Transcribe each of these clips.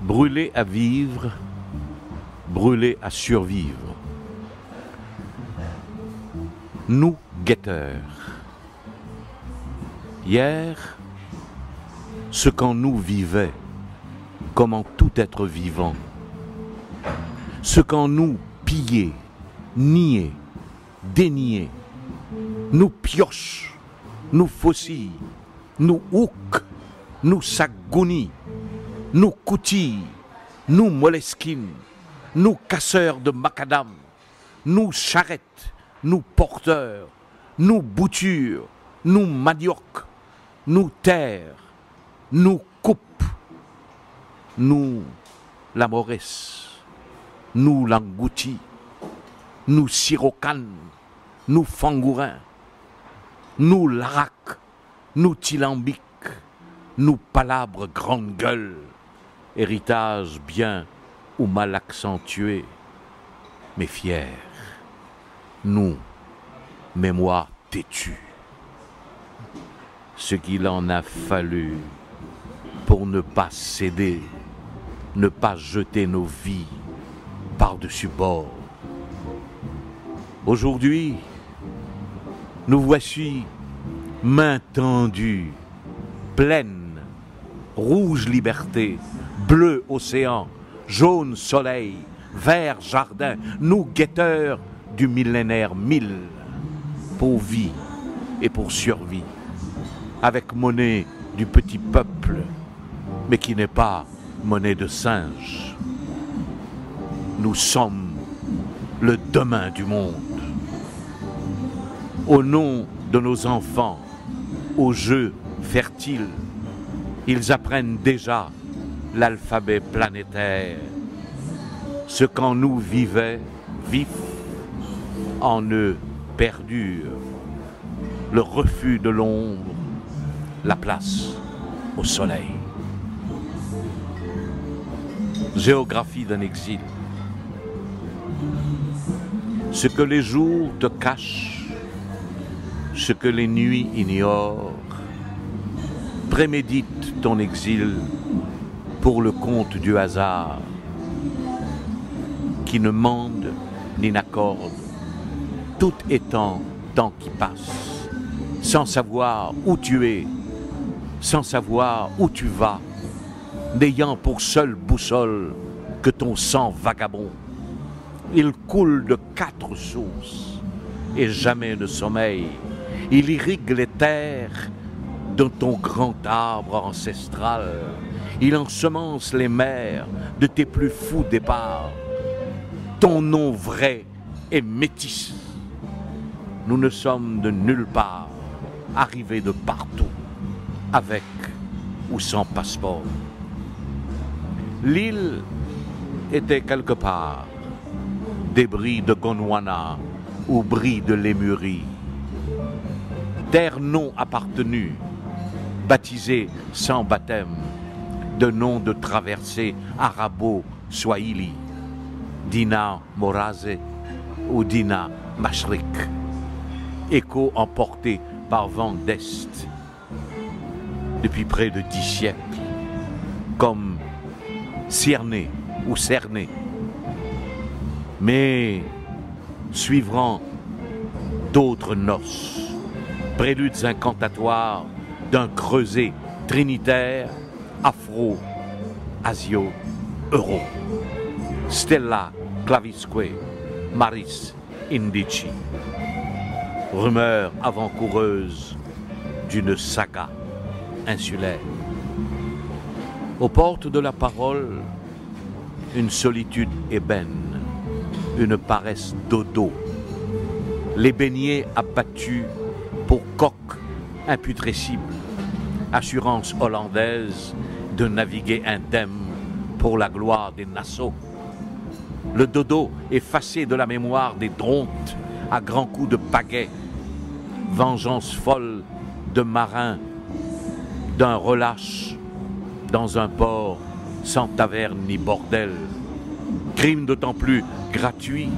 Brûlé à vivre, brûlé à survivre. Nous, guetteurs. Hier, ce qu'en nous vivait, comme en tout être vivant. Ce qu'en nous pillait, niait, déniait, nous pioche, nous faucille, nous houque, nous sagonie, nous coutille, nous moleskine, nous casseurs de macadam, nous charrettes, nous porteurs, nous boutures, nous manioc, nous terre, nous coupe, nous la Maurice, nous l'angouti, nous sirocane, nous fangourin, nous larac, nous tilambic, nous palabres grande gueule, héritage bien ou mal accentué, mais fier, nous, mémoire têtue. Ce qu'il en a fallu pour ne pas céder, ne pas jeter nos vies par-dessus bord. Aujourd'hui, nous voici main tendue, pleine, rouge liberté, bleu océan, jaune soleil, vert jardin, nous guetteurs du millénaire 1000, pour vie et pour survie, avec monnaie du petit peuple, mais qui n'est pas monnaie de singe. Nous sommes le demain du monde. Au nom de nos enfants, aux jeux fertiles, ils apprennent déjà l'alphabet planétaire. Ce qu'en nous vivait, vif, en eux perdure. Le refus de l'ombre, la place au soleil. Géographie d'un exil. Ce que les jours te cachent, ce que les nuits ignorent, prémédite ton exil pour le compte du hasard, qui ne mande ni n'accorde, tout étant temps qui passe, sans savoir où tu es, sans savoir où tu vas, n'ayant pour seule boussole que ton sang vagabond. Il coule de 4 sources et jamais ne sommeille. Il irrigue les terres de ton grand arbre ancestral. Il ensemence les mers de tes plus fous départs. Ton nom vrai est métis. Nous ne sommes de nulle part, arrivés de partout, avec ou sans passeport. L'île était quelque part, débris de Gondwana ou bris de Lémurie. Terre non appartenue, baptisée sans baptême, de nom de traversée arabo-swahili, Dina Moraze ou Dina Mashrik, écho emporté par vent d'Est depuis près de 10 siècles, comme Cyrné ou Cerné, mais suivront d'autres noces, préludes incantatoires d'un creuset trinitaire afro-asio-euro. Stella clavisque, maris indici. Rumeur avant-coureuse d'une saga insulaire. Aux portes de la parole, une solitude ébène, une paresse dodo. Les beignets abattus pour coques imputrescibles, assurance hollandaise de naviguer indemne pour la gloire des Nassau. Le dodo effacé de la mémoire des drontes à grands coups de pagaie, vengeance folle de marins d'un relâche dans un port sans taverne ni bordel, crime d'autant plus gratuit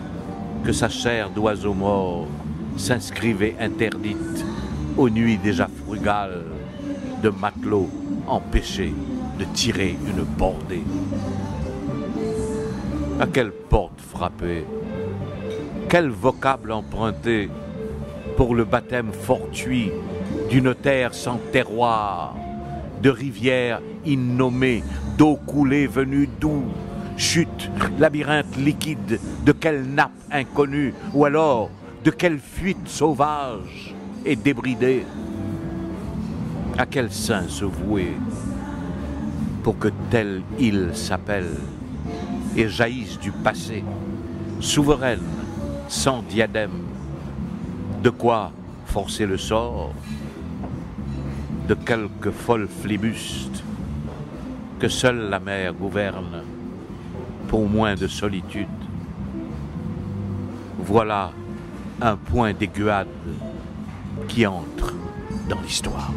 que sa chair d'oiseau mort s'inscrivait interdite aux nuits déjà frugales de matelots empêchés de tirer une bordée. À quelle porte frapper? Quel vocable emprunter pour le baptême fortuit d'une terre sans terroir, de rivières innommées, d'eau coulée venue d'où? Chute, labyrinthe liquide, de quelle nappe inconnue, ou alors de quelle fuite sauvage et débridée? À quel saint se vouer pour que telle île s'appelle et jaillisse du passé, souveraine, sans diadème? De quoi forcer le sort de quelques folles flibustes que seule la mer gouverne pour moins de solitude? Voilà un point d'aiguade qui entre dans l'histoire.